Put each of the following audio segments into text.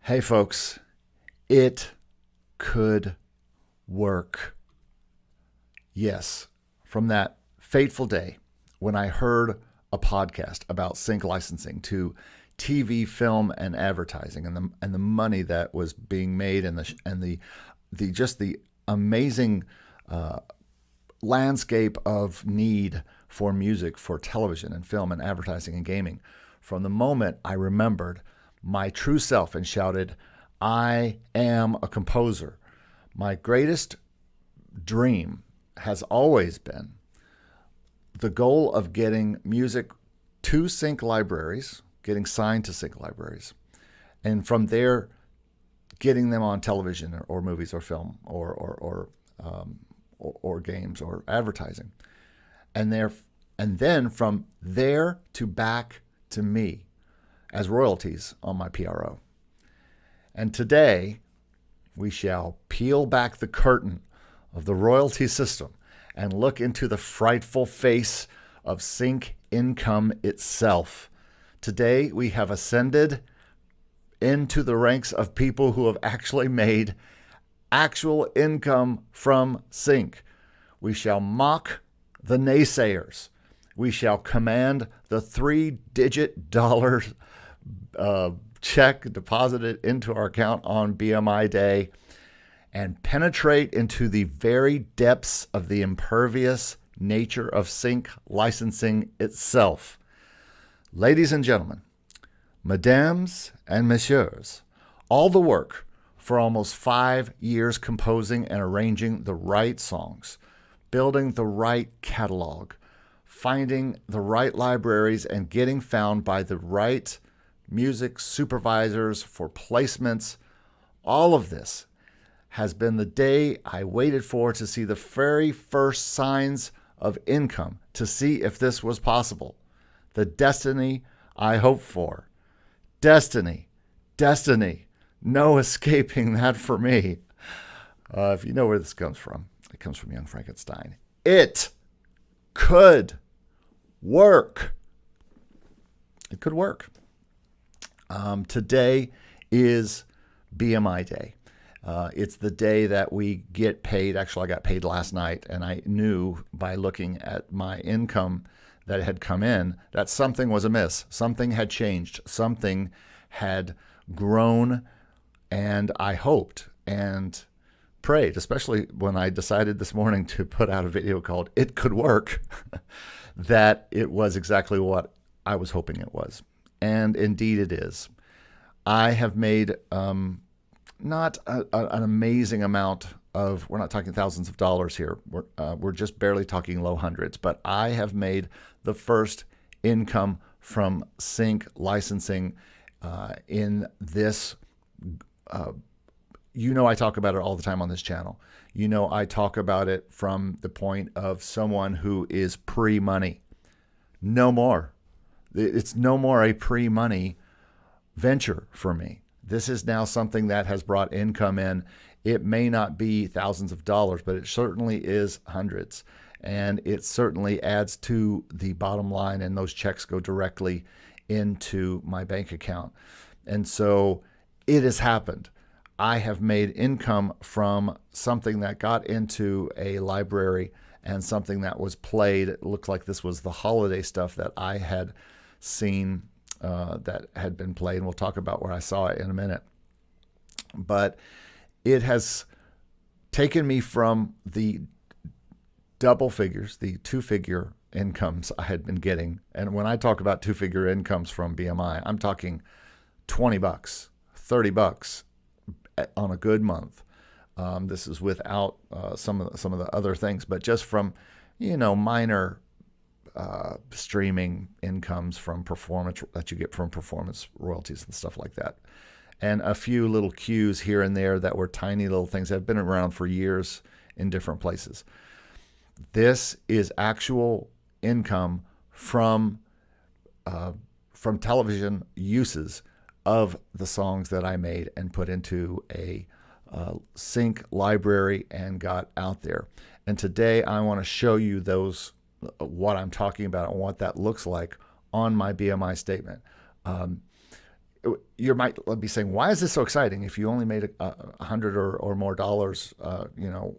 Hey folks, it could work. Yes, from that fateful day when I heard a podcast about sync licensing to TV, film, and advertising, and the money that was being made, and the just the amazing landscape of need for music for television and film and advertising and gaming. From the moment I remembered my true self and shouted, "I am a composer," my greatest dream has always been the goal of getting music to sync libraries, getting signed to sync libraries, and from there getting them on television or movies or film or games or advertising, and then from there to back to me as royalties on my PRO. And today we shall peel back the curtain of the royalty system and look into the frightful face of sync income itself. Today we have ascended into the ranks of people who have actually made actual income from sync. We shall mock the naysayers. We shall command the $3-digit check deposited into our account on BMI day and penetrate into the very depths of the impervious nature of sync licensing itself. Ladies and gentlemen, mesdames and messieurs, all the work for almost 5 years composing and arranging the right songs, building the right catalog, finding the right libraries, and getting found by the right music supervisors for placements, all of this has been the day I waited for to see the very first signs of income, to see if this was possible. The destiny I hoped for. Destiny. No escaping that for me. If you know where this comes from, it comes from Young Frankenstein. It could work. It could work. Today is BMI day. It's the day that we get paid. Actually, I got paid last night, and I knew by looking at my income that had come in that something was amiss. Something had changed. Something had grown, and I hoped and prayed, especially when I decided this morning to put out a video called "It Could Work," that it was exactly what I was hoping it was. And indeed it is. I have made not an amazing amount of, we're not talking thousands of dollars here. We're just barely talking low hundreds, but I have made the first income from sync licensing in this. I talk about it all the time on this channel. I talk about it from the point of someone who is pre-money. No more. It's no more a pre-money venture for me. This is now something that has brought income in. It may not be thousands of dollars, but it certainly is hundreds. And it certainly adds to the bottom line, and those checks go directly into my bank account. And so it has happened. I have made income from something that got into a library and something that was played. It looked like this was the holiday stuff that I had seen that had been played, and we'll talk about where I saw it in a minute. But it has taken me from the double figures, the two-figure incomes I had been getting. And when I talk about two-figure incomes from BMI, I'm talking $20, $30 on a good month. This is without some of the other things, but just from minor streaming incomes from performance that you get from performance royalties and stuff like that, and a few little cues here and there that were tiny little things that have been around for years in different places. This is actual income from television uses of the songs that I made and put into a sync library and got out there. And today I want to show you what I'm talking about and what that looks like on my BMI statement. you might be saying, why is this so exciting? If you only made $100 or more dollars, $100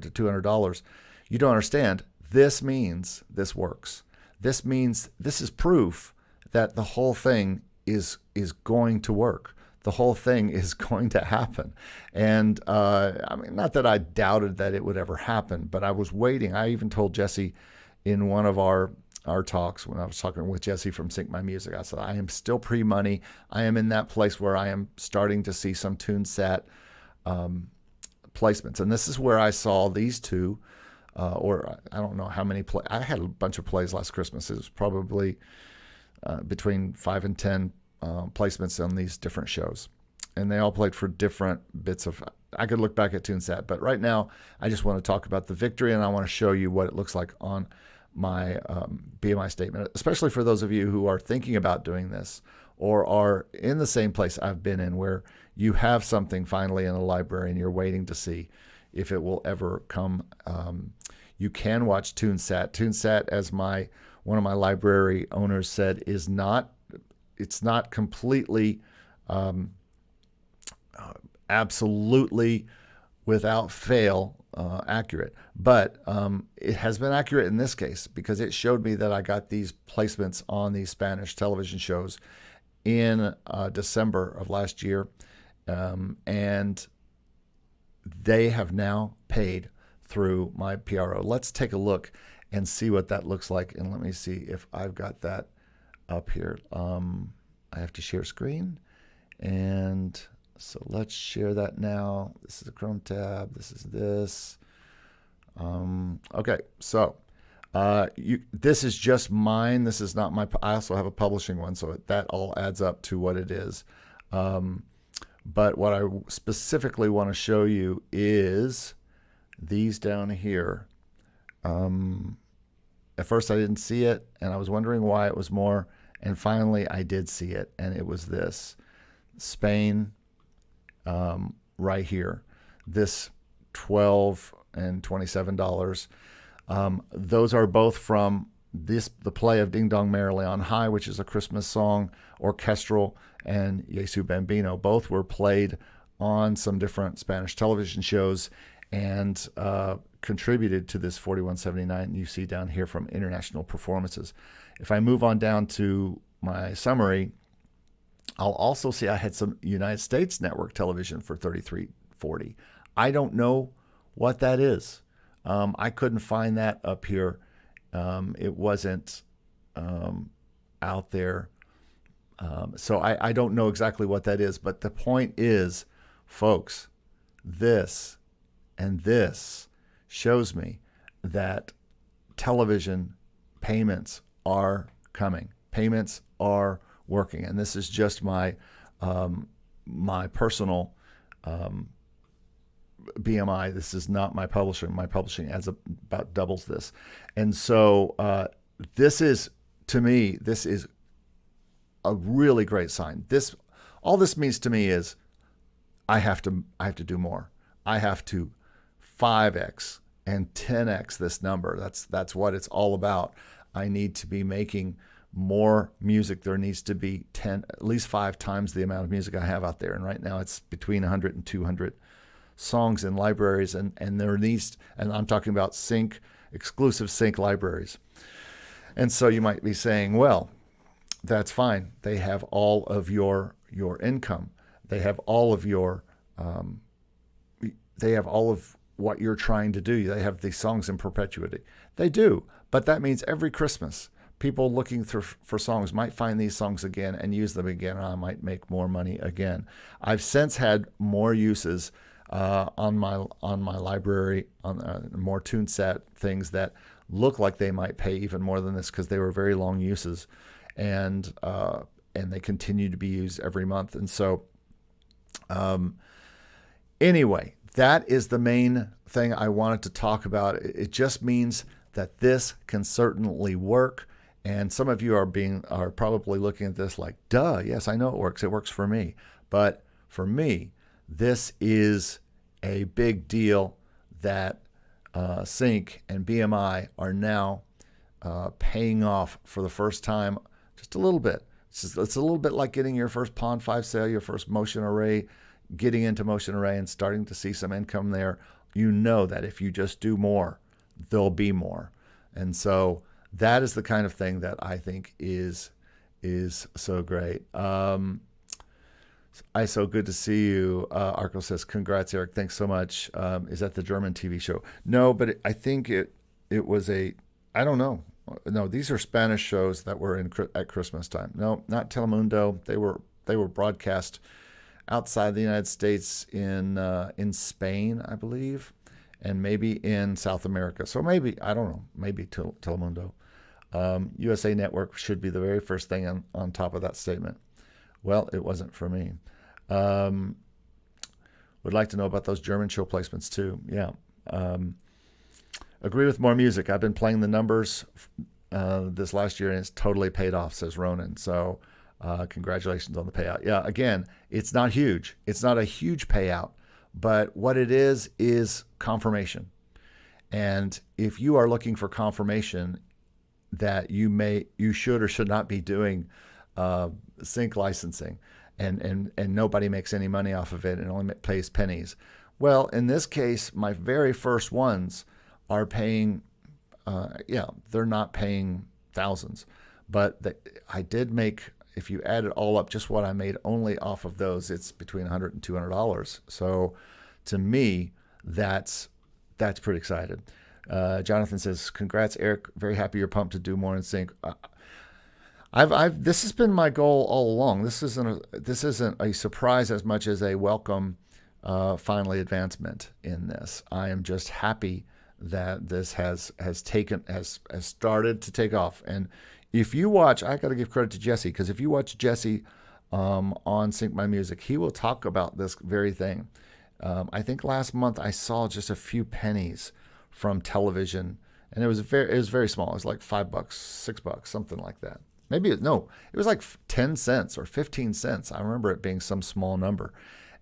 to $200, you don't understand. This means this works. This means this is proof that the whole thing is going to work. The whole thing is going to happen. And I mean, not that I doubted that it would ever happen, but I was waiting. I even told Jesse in one of our talks, when I was talking with Jesse from Sync My Music, I said, I am still pre-money. I am in that place where I am starting to see some TuneSat placements. And this is where I saw these two, or I don't know how many I had a bunch of plays last Christmas. It was probably between 5 and 10 placements on these different shows. And they all played for different bits of, I could look back at TuneSat, but right now I just want to talk about the victory, and I want to show you what it looks like on my BMI statement, especially for those of you who are thinking about doing this or are in the same place I've been in, where you have something finally in a library and you're waiting to see if it will ever come. You can watch TuneSat. TuneSat, as one of my library owners said, it's not completely absolutely without fail accurate, but it has been accurate in this case because it showed me that I got these placements on these Spanish television shows in December of last year, and they have now paid through my PRO. Let's take a look and see what that looks like, and let me see if I've got that up here. I have to share screen, and so let's share that now. This is the Chrome tab. This is this. Okay, so this is just mine. This is not my. I also have a publishing one, so that all adds up to what it is. But what I specifically want to show you is these down here. At first, I didn't see it, and I was wondering why it was more. And finally, I did see it, and it was this. Spain, right here. This $12 and $27. Those are both from the play of Ding Dong Merrily on High, which is a Christmas song, orchestral, and Yesu Bambino. Both were played on some different Spanish television shows and contributed to this $41.79 you see down here from international performances. If I move on down to my summary, I'll also see I had some United States network television for $33.40. I don't know what that is. I couldn't find that up here. It wasn't out there. So I don't know exactly what that is. But the point is, folks, this and this shows me that television payments are coming. Payments are working, and this is just my my personal BMI. This is not my publishing. My publishing adds up about doubles this, and so this is, to me, this is a really great sign. All this means to me is I have to do more. I have to 5x and 10x this number. That's what it's all about. I need to be making more music. There needs to be at least 5 times the amount of music I have out there. And right now it's between 100 and 200 songs in libraries. And there needs, and I'm talking about exclusive sync libraries. And so you might be saying, well, that's fine. They have all of your income. They have all of what you're trying to do. They have these songs in perpetuity. They do, but that means every Christmas, people looking for songs might find these songs again and use them again, and I might make more money again. I've since had more uses on my library, on more TuneSat things that look like they might pay even more than this because they were very long uses, and they continue to be used every month. And so, anyway, that is the main thing I wanted to talk about. It just means that this can certainly work. And some of you are probably looking at this like, duh, yes, I know it works. It works for me. But for me, this is a big deal that Sync and BMI are now paying off for the first time, just a little bit. It's a little bit like getting your first Pond 5 sale, your first motion array, getting into motion array and starting to see some income there. You know that if you just do more, there'll be more. And so that is the kind of thing that I think is so great. ISO, good to see you. Arco says, congrats, Eric. Thanks so much. Is that the German TV show? No, but I think it was I don't know. No, these are Spanish shows that were at Christmas time. No, not Telemundo. They were broadcast outside the United States in Spain, I believe, and maybe in South America. So maybe, I don't know, maybe Telemundo. USA Network should be the very first thing on top of that statement. Well, it wasn't for me. Would like to know about those German show placements too. Yeah. Agree with more music. I've been playing the numbers this last year, and it's totally paid off, says Ronan. So congratulations on the payout. Yeah, again, it's not huge. It's not a huge payout, but what it is confirmation. And if you are looking for confirmation that you should or should not be doing sync licensing, and nobody makes any money off of it and only pays pennies. Well, in this case, my very first ones are paying, they're not paying thousands, but I did make, if you add it all up, just what I made only off of those, it's between $100 and $200. So to me, that's pretty excited. Jonathan says, congrats, Eric. Very happy you're pumped to do more in sync. This has been my goal all along. This isn't a surprise as much as a welcome, finally advancement in this. I am just happy that this has started to take off. And if you watch, I got to give credit to Jesse, because if you watch Jesse on Sync My Music, he will talk about this very thing. I think last month I saw just a few pennies from television, and it was very small. It was like $5, $6, something like that. It was like 10 cents or 15 cents. I remember it being some small number.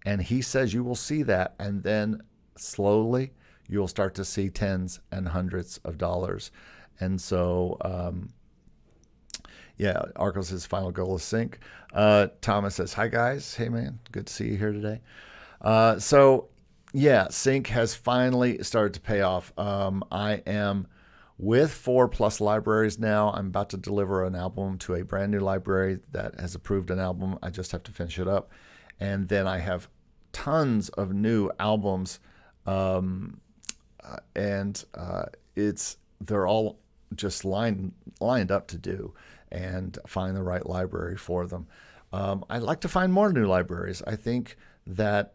And he says you will see that, and then slowly you'll start to see tens and hundreds of dollars. And so, Arcos' final goal is sync. Thomas says, hi guys. Hey man, good to see you here today. Sync has finally started to pay off. I am with 4+ libraries now. I'm about to deliver an album to a brand new library that has approved an album. I just have to finish it up. And then I have tons of new albums. They're all just lined up to do and find the right library for them. I'd like to find more new libraries. I think that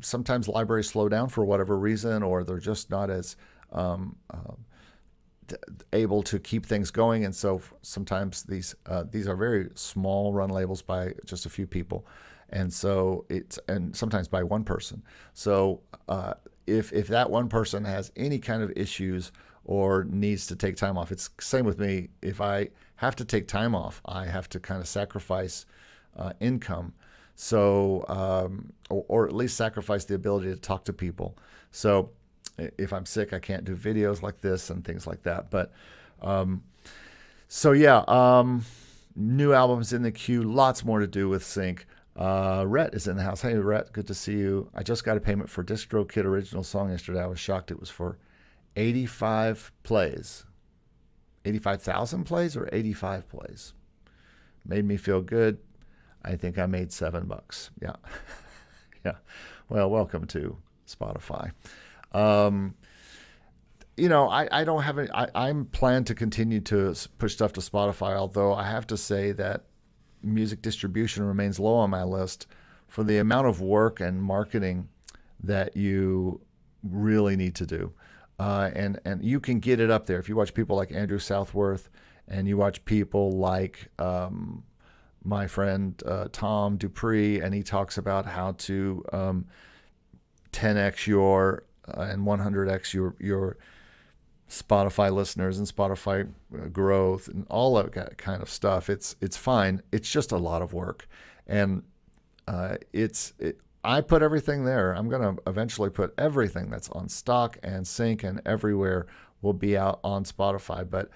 sometimes libraries slow down for whatever reason, or they're just not as able to keep things going, and so sometimes these are very small run labels by just a few people, and sometimes by one person. So if that one person has any kind of issues or needs to take time off, it's same with me. If I have to take time off, I have to kind of sacrifice income, so or at least sacrifice the ability to talk to people. So if I'm sick, I can't do videos like this and things like that. But new albums in the queue, lots more to do with sync. Rhett is in the house. Hey Rhett, good to see you. I just got a payment for DistroKid original song yesterday. I was shocked. It was for 85 plays. 85,000 plays or 85 plays. Made me feel good. I think I made $7. Yeah. Yeah. Well, welcome to Spotify. I don't have any, I'm planned to continue to push stuff to Spotify, although I have to say that music distribution remains low on my list for the amount of work and marketing that you really need to do. And you can get it up there. If you watch people like Andrew Southworth, and you watch people like my friend Tom Dupree, and he talks about how to 10x your and 100x your Spotify listeners and Spotify growth and all that kind of stuff. It's fine. It's just a lot of work, and I put everything there. I'm going to eventually put everything that's on stock and sync and everywhere will be out on Spotify. But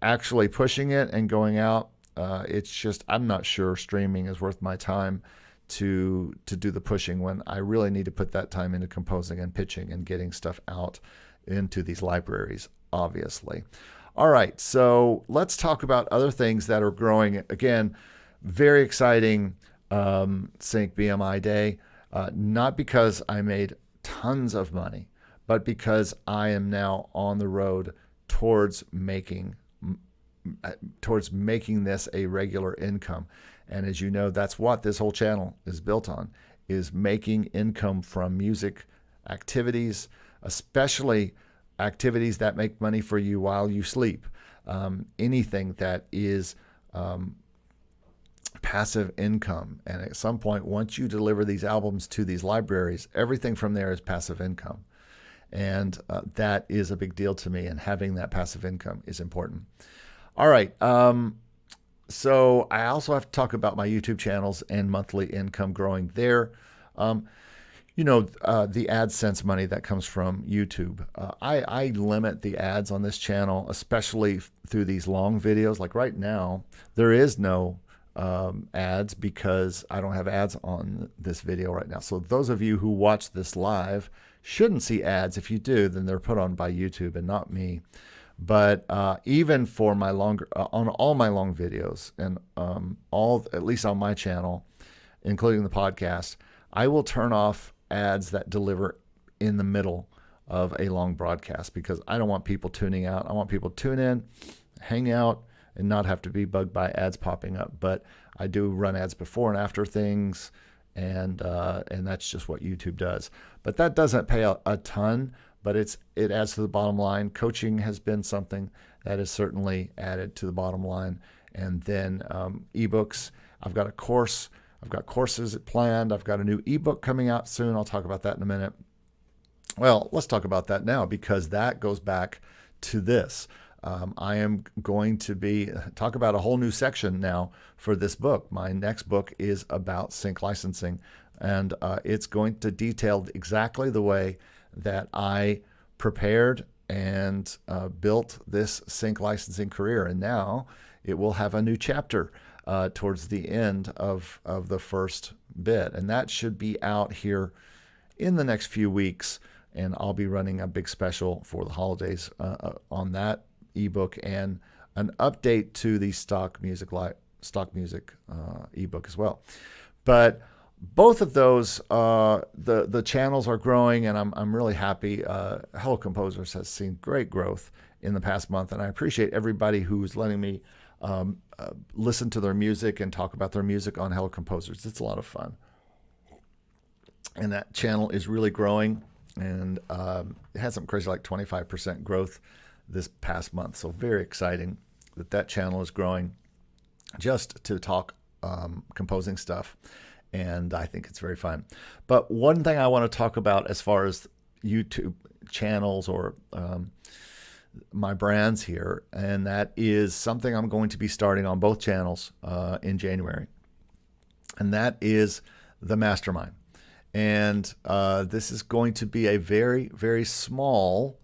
actually pushing it and going out, it's just, I'm not sure streaming is worth my time to do the pushing when I really need to put that time into composing and pitching and getting stuff out into these libraries, obviously. All right, so let's talk about other things that are growing. Again, very exciting Sync BMI day, not because I made tons of money, but because I am now on the road towards making this a regular income. And as you know, that's what this whole channel is built on, is making income from music activities, especially activities that make money for you while you sleep. Anything that is passive income. And at some point, once you deliver these albums to these libraries, everything from there is passive income. And that is a big deal to me, and having that passive income is important. All right. So I also have to talk about my YouTube channels and monthly income growing there. The AdSense money that comes from YouTube. I limit the ads on this channel, especially through these long videos. Like right now, there is no ads because I don't have ads on this video right now. So those of you who watch this live shouldn't see ads. If you do, then they're put on by YouTube and not me. But even for my longer, on all my long videos and at least on my channel, including the podcast, I will turn off ads that deliver in the middle of a long broadcast because I don't want people tuning out. I want people to tune in, hang out, and not have to be bugged by ads popping up. But I do run ads before and after things, and that's just what YouTube does. But that doesn't pay a ton, but it adds to the bottom line. Coaching has been something that has certainly added to the bottom line. And then ebooks. I've got a course. I've got courses planned. I've got a new ebook coming out soon. I'll talk about that in a minute. Well, let's talk about that now because that goes back to this. I am going to talk about a whole new section now for this book. My next book is about sync licensing, and it's going to detail exactly the way that I prepared and built this sync licensing career. And now it will have a new chapter towards the end of the first bit. And that should be out here in the next few weeks. And I'll be running a big special for the holidays on that ebook and an update to the stock music ebook as well. But both of those, the channels are growing, and I'm really happy. Hello Composers has seen great growth in the past month, and I appreciate everybody who's letting me listen to their music and talk about their music on Hello Composers. It's a lot of fun. And that channel is really growing, and it had something crazy like 25% growth this past month. So very exciting that channel is growing just to talk composing stuff. And I think it's very fun. But one thing I want to talk about as far as YouTube channels or my brands here, and that is something I'm going to be starting on both channels in January. And that is the Mastermind. And this is going to be a very, very small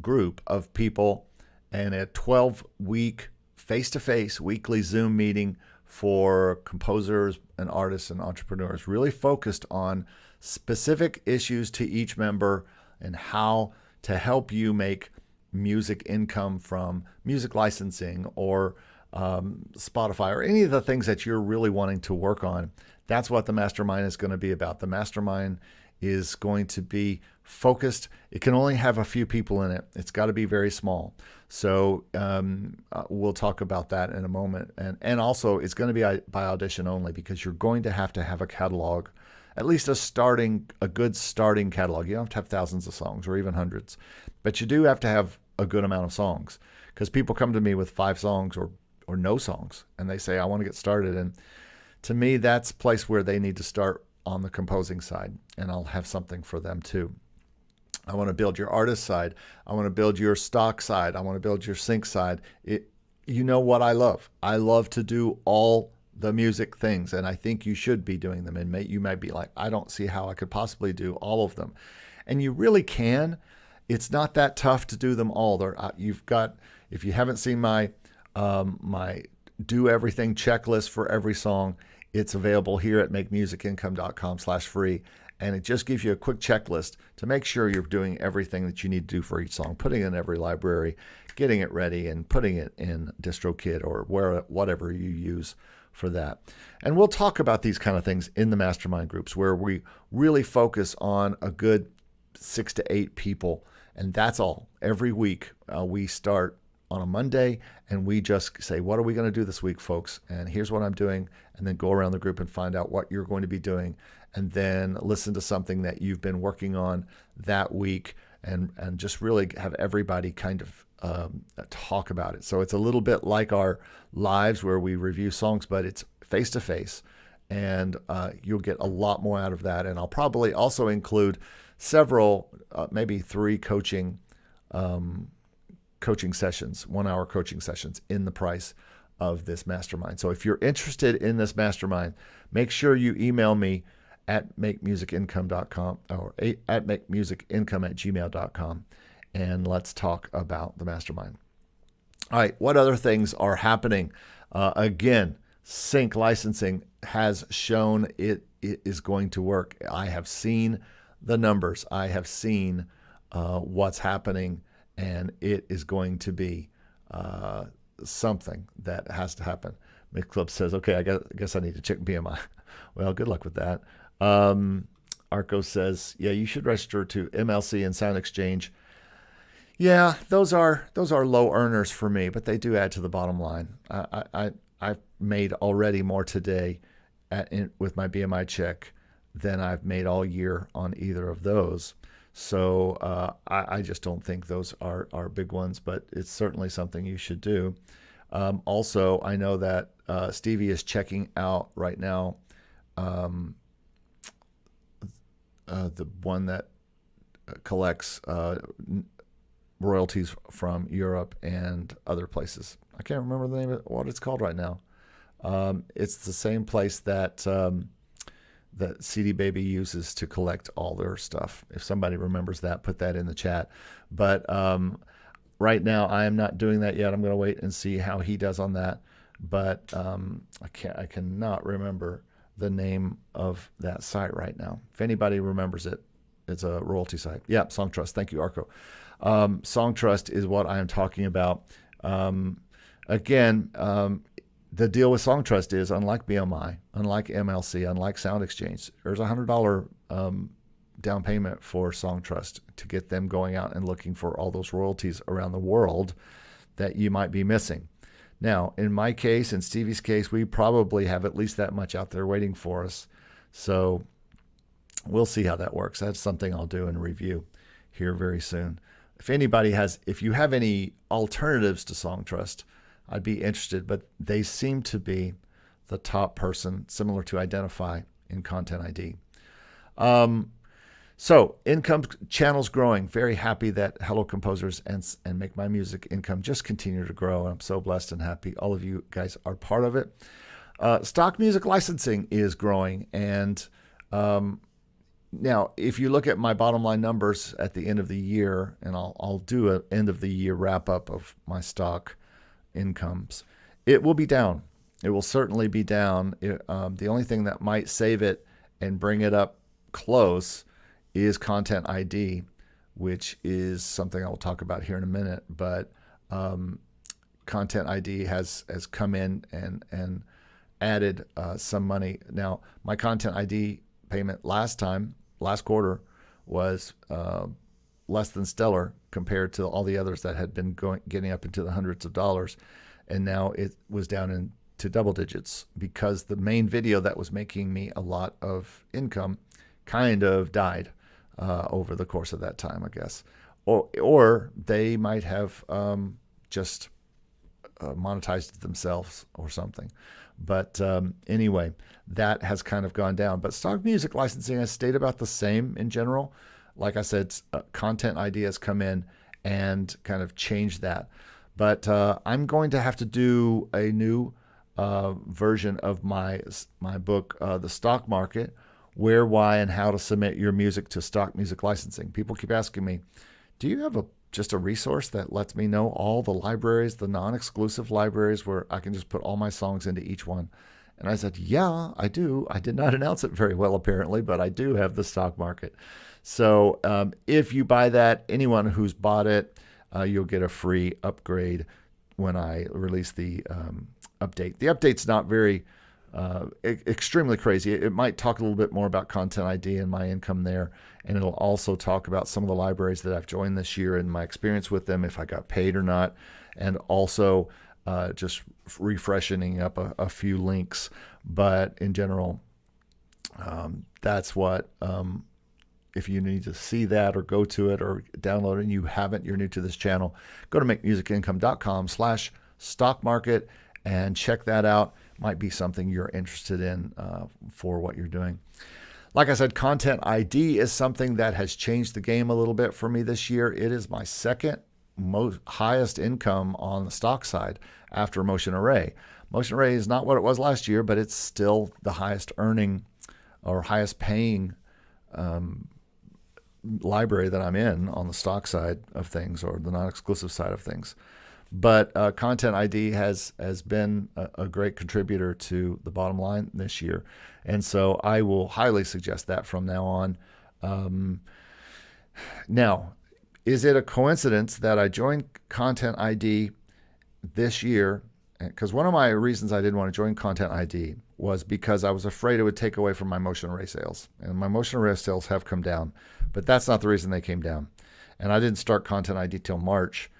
group of people and a 12-week face-to-face weekly Zoom meeting for composers and artists and entrepreneurs, really focused on specific issues to each member and how to help you make music income from music licensing or Spotify or any of the things that you're really wanting to work on. That's what the Mastermind is going to be about. The Mastermind is going to be focused. It can only have a few people in it. It's got to be very small. So we'll talk about that in a moment. And also it's going to be by audition only because you're going to have a catalog, at least a good starting catalog. You don't have to have thousands of songs or even hundreds, but you do have to have a good amount of songs because people come to me with 5 songs or no songs and they say, I want to get started. And to me, that's a place where they need to start on the composing side, and I'll have something for them too. I want to build your artist side. I want to build your stock side. I want to build your sync side. You know what I love? I love to do all the music things, and I think you should be doing them. And you might be like, I don't see how I could possibly do all of them. And you really can. It's not that tough to do them all. If you haven't seen my do everything, checklist for every song. It's available here at MakeMusicIncome.com/free. And it just gives you a quick checklist to make sure you're doing everything that you need to do for each song, putting it in every library, getting it ready, and putting it in DistroKid or whatever you use for that. And we'll talk about these kind of things in the mastermind groups where we really focus on a good 6 to 8 people. And that's all. Every week we start on a Monday and we just say, what are we going to do this week, folks? And here's what I'm doing. And then go around the group and find out what you're going to be doing. And then listen to something that you've been working on that week and just really have everybody kind of talk about it. So it's a little bit like our lives where we review songs, but it's face-to-face. And you'll get a lot more out of that. And I'll probably also include several, maybe 3 coaching sessions, 1-hour coaching sessions in the price of this mastermind. So if you're interested in this mastermind, make sure you email me at MakeMusicIncome.com or at MakeMusicIncome@gmail.com, and let's talk about the mastermind. All right, what other things are happening? Again, sync licensing has shown it is going to work. I have seen the numbers. I have seen what's happening, and it is going to be something that has to happen. Mick Club says, okay, I guess I need to check BMI. Well, good luck with that. Arco says, yeah, you should register to MLC and Sound Exchange. Yeah, those are low earners for me, but they do add to the bottom line. I've made already more today with my BMI check than I've made all year on either of those. So I just don't think those are big ones, but it's certainly something you should do. Also, I know that Stevie is checking out right now the one that collects royalties from Europe and other places. I can't remember the name of what it's called right now. It's the same place that that CD Baby uses to collect all their stuff. If somebody remembers that, put that in the chat. But right now, I am not doing that yet. I'm going to wait and see how he does on that. But I cannot remember the name of that site right now. If anybody remembers it, it's a royalty site. Yeah, Songtrust. Thank you, Arco. Songtrust is what I am talking about. Again, the deal with Songtrust is, unlike BMI, unlike MLC, unlike Sound Exchange, there's a $100 down payment for Songtrust to get them going out and looking for all those royalties around the world that you might be missing. Now, in my case, in Stevie's case, we probably have at least that much out there waiting for us. So we'll see how that works. That's something I'll do and review here very soon. If you have any alternatives to Songtrust, I'd be interested, but they seem to be the top person, similar to Identify in Content ID. So income channels growing. Very happy that Hello Composers and Make My Music Income just continue to grow. I'm so blessed and happy all of you guys are part of it. Stock music licensing is growing. And now, if you look at my bottom line numbers at the end of the year, and I'll do an end of the year wrap up of my stock incomes, it will be down. It will certainly be down. The only thing that might save it and bring it up close is Content ID, which is something I'll talk about here in a minute. But Content ID has come in and added some money. Now, my Content ID payment last quarter was less than stellar compared to all the others that had been getting up into the hundreds of dollars. And now it was down into double digits because the main video that was making me a lot of income kind of died over the course of that time, I guess. Or they might have just monetized it themselves or something. But anyway, that has kind of gone down. But stock music licensing has stayed about the same in general. Like I said, Content ID has come in and kind of changed that. But I'm going to have to do a new version of my book, The Stock Market, Where, Why, and How to Submit Your Music to Stock Music Licensing. People keep asking me, do you have a just a resource that lets me know all the libraries, the non-exclusive libraries where I can just put all my songs into each one? And I said, yeah, I do. I did not announce it very well, apparently, but I do have the stock market. So if you buy that, anyone who's bought it, you'll get a free upgrade when I release the update. The update's not very extremely crazy. It might talk a little bit more about Content ID and my income there, and it'll also talk about some of the libraries that I've joined this year and my experience with them, if I got paid or not, and also just refreshing up a few links. But in general, that's what, if you need to see that or go to it or download it and you haven't, you're new to this channel, go to MakeMusicIncome.com/stock market and check that out. Might be something you're interested in for what you're doing. Like I said, Content ID is something that has changed the game a little bit for me this year. It is my second highest income on the stock side after Motion Array. Motion Array is not what it was last year, but it's still the highest earning or highest paying library that I'm in on the stock side of things, or the non-exclusive side of things. But Content ID has been a great contributor to the bottom line this year. And so I will highly suggest that from now on. Now, is it a coincidence that I joined Content ID this year? Because one of my reasons I didn't want to join Content ID was because I was afraid it would take away from my Motion Array sales. And my Motion Array sales have come down, but that's not the reason they came down. And I didn't start Content ID till March.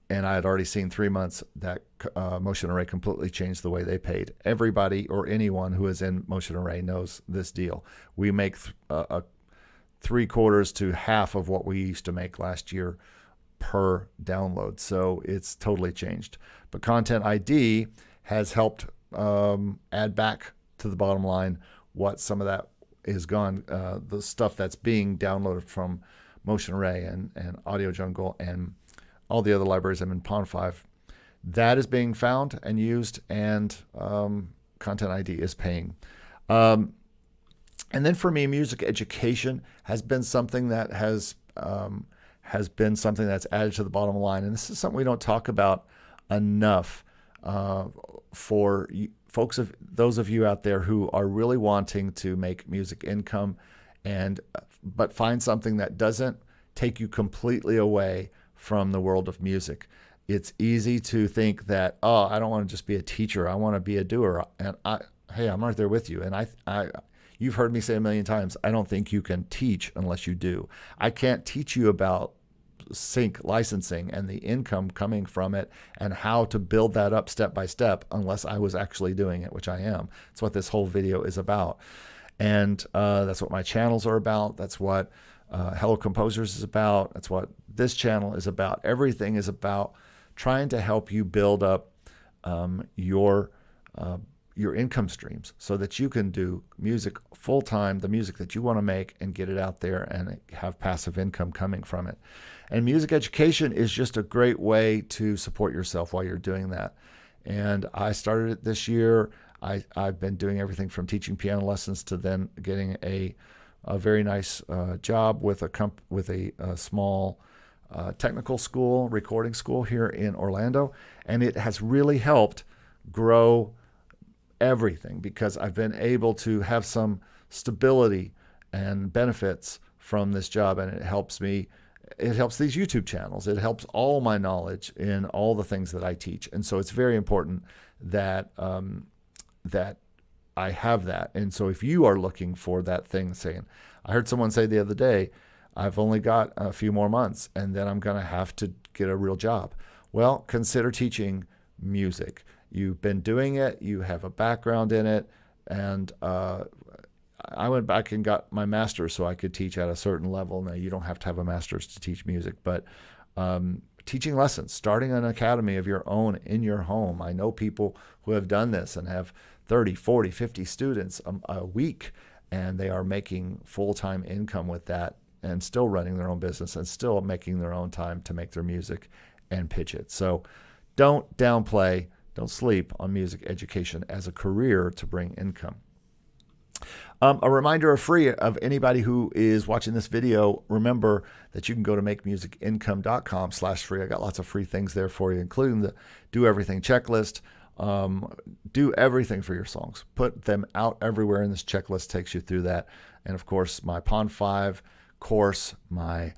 And I had already seen 3 months that Motion Array completely changed the way they paid. Everybody or anyone who is in Motion Array knows this deal. We make 3/4 to half of what we used to make last year per download. So it's totally changed. But Content ID has helped add back to the bottom line what some of that is gone, the stuff that's being downloaded from Motion Array and Audio Jungle and all the other libraries I'm in, Pond 5. That is being found and used, and Content ID is paying. And then for me, music education has been something that has been something that's added to the bottom line. And this is something we don't talk about enough for folks, those of you out there who are really wanting to make music income, but find something that doesn't take you completely away from the world of music. It's easy to think that, oh, I don't want to just be a teacher. I want to be a doer. And hey, I'm right there with you. And you've heard me say a million times, I don't think you can teach unless you do. I can't teach you about sync licensing and the income coming from it and how to build that up step by step unless I was actually doing it, which I am. That's what this whole video is about. And that's what my channels are about. That's what Hello Composers is about. That's what this channel is about. Everything is about trying to help you build up your income streams so that you can do music full time, the music that you want to make, and get it out there and have passive income coming from it. And music education is just a great way to support yourself while you're doing that. And I started it this year. I've been doing everything from teaching piano lessons to then getting a very nice job with a small technical school, recording school here in Orlando. And it has really helped grow everything because I've been able to have some stability and benefits from this job. And it helps me, it helps these YouTube channels. It helps all my knowledge in all the things that I teach. And so it's very important that, that I have that. And so if you are looking for that thing, saying, I heard someone say the other day, I've only got a few more months and then I'm going to have to get a real job. Well, consider teaching music. You've been doing it. You have a background in it. And I went back and got my master's so I could teach at a certain level. Now, you don't have to have a master's to teach music, but teaching lessons, starting an academy of your own in your home. I know people who have done this and have 30, 40, 50 students a week, and they are making full-time income with that and still running their own business and still making their own time to make their music and pitch it. So don't downplay, don't sleep on music education as a career to bring income. A reminder of free of anybody who is watching this video. Remember that you can go to MakeMusicIncome.com/free. I got lots of free things there for you, including the Do Everything checklist. Do everything for your songs. Put them out everywhere, and this checklist takes you through that. And of course, my Pond 5 course, my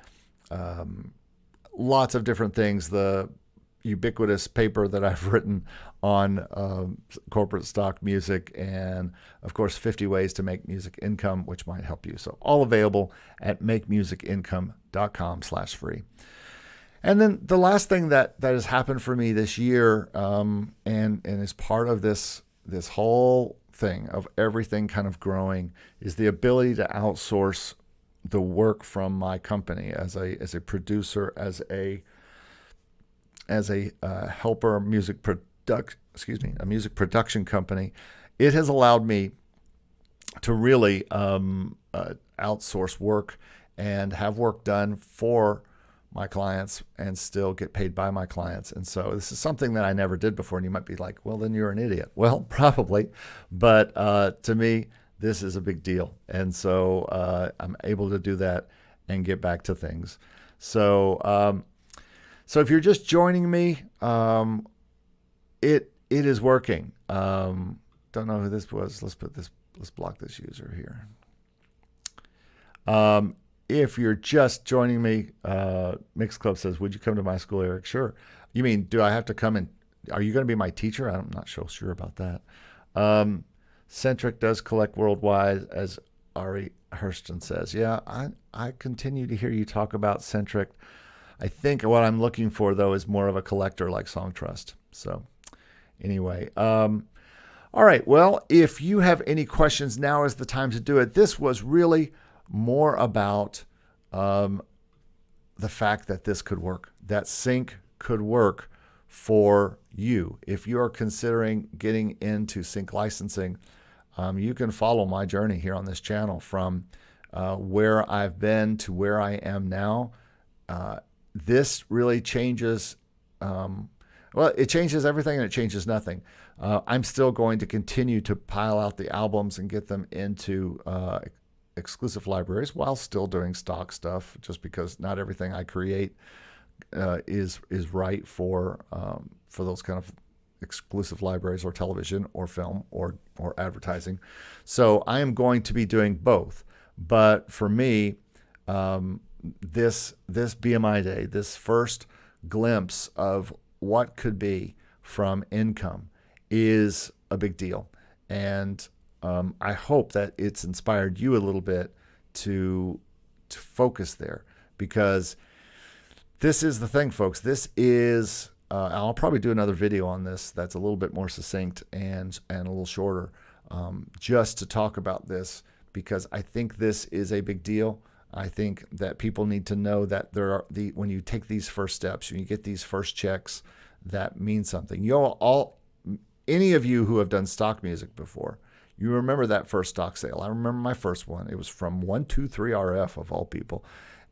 lots of different things, the ubiquitous paper that I've written on corporate stock music, and of course 50 ways to make music income, which might help you. So all available at MakeMusicIncome.com/free. And then the last thing that has happened for me this year, and is part of this whole thing of everything kind of growing, is the ability to outsource the work from my company as a producer, as a helper, a music production company. It has allowed me to really outsource work and have work done for my clients and still get paid by my clients. And so this is something that I never did before. And you might be like, well, then you're an idiot. Well, probably. But to me, this is a big deal. And so I'm able to do that and get back to things. So if you're just joining me, it is working. Don't know who this was. Let's block this user here. If you're just joining me, Mix Club says, would you come to my school, Eric? Sure. You mean, do I have to come and are you going to be my teacher? I'm not so sure about that. Centric does collect worldwide, as Ari Hurston says. Yeah, I continue to hear you talk about Centric. I think what I'm looking for, though, is more of a collector like Song Trust. So anyway, all right. Well, if you have any questions, now is the time to do it. This was really more about the fact that this could work, that sync could work for you. If you are considering getting into sync licensing, you can follow my journey here on this channel from where I've been to where I am now. This really changes, well, it changes everything and it changes nothing. I'm still going to continue to pile out the albums and get them into exclusive libraries while still doing stock stuff, just because not everything I create is right for those kind of exclusive libraries or television or film or advertising. So I am going to be doing both. But for me, this BMI day, this first glimpse of what could be from income is a big deal. And I hope that it's inspired you a little bit to focus there, because this is the thing, folks. This is, I'll probably do another video on this that's a little bit more succinct and a little shorter, just to talk about this, because I think this is a big deal. I think that people need to know that when you take these first steps, when you get these first checks, that means something. Any of you who have done stock music before, you remember that first stock sale. I remember my first one. It was from 123RF of all people,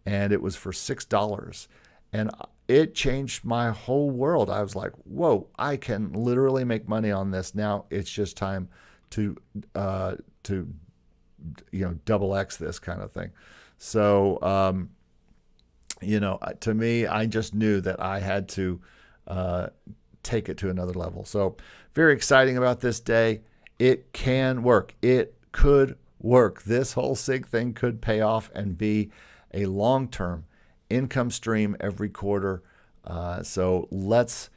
and it was for $6. And it changed my whole world. I was like, whoa, I can literally make money on this. Now it's just time to double X this kind of thing. So, to me, I just knew that I had to take it to another level. So very exciting about this day. It can work. It could work. This whole SIG thing could pay off and be a long-term income stream every quarter. So let's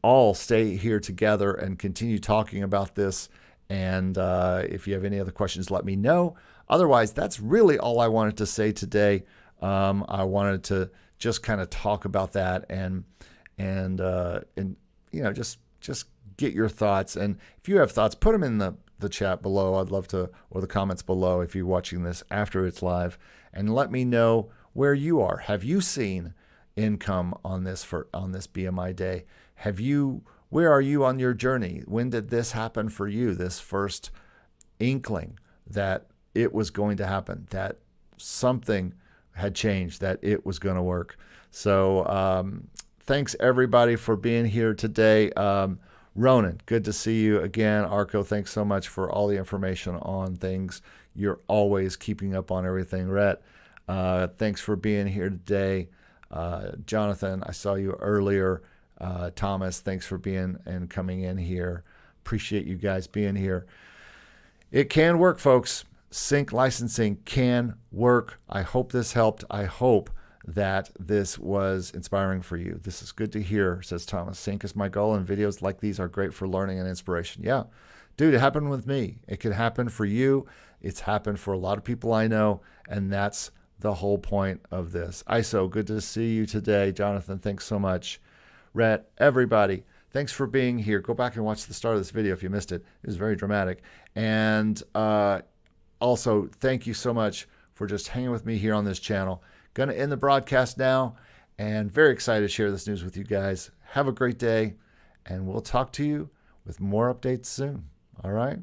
all stay here together and continue talking about this. And if you have any other questions, let me know. Otherwise, that's really all I wanted to say today. I wanted to just kind of talk about that and just get your thoughts. And if you have thoughts, put them in the chat below. I'd love to, or the comments below if you're watching this after it's live, and let me know where you are. Have you seen income on this BMI day? Where are you on your journey? When did this happen for you? This first inkling that it was going to happen, that something had changed, that it was going to work. So thanks everybody for being here today. Ronan, good to see you again. Arco, thanks so much for all the information on things. You're always keeping up on everything. Rhett, thanks for being here today. Jonathan, I saw you earlier. Thomas, thanks for being and coming in here. Appreciate you guys being here. It can work, folks. Sync licensing can work. I hope this helped. I hope that this was inspiring for you. This is good to hear, says Thomas. Sync is my goal, and videos like these are great for learning and inspiration. Yeah, dude, it happened with me. It could happen for you. It's happened for a lot of people I know, and that's the whole point of this. ISO, good to see you today. Jonathan, thanks so much. Rhett, everybody, thanks for being here. Go back and watch the start of this video if you missed it. It was very dramatic. And also, thank you so much for just hanging with me here on this channel. Going to end the broadcast now, and very excited to share this news with you guys. Have a great day, and we'll talk to you with more updates soon. All right?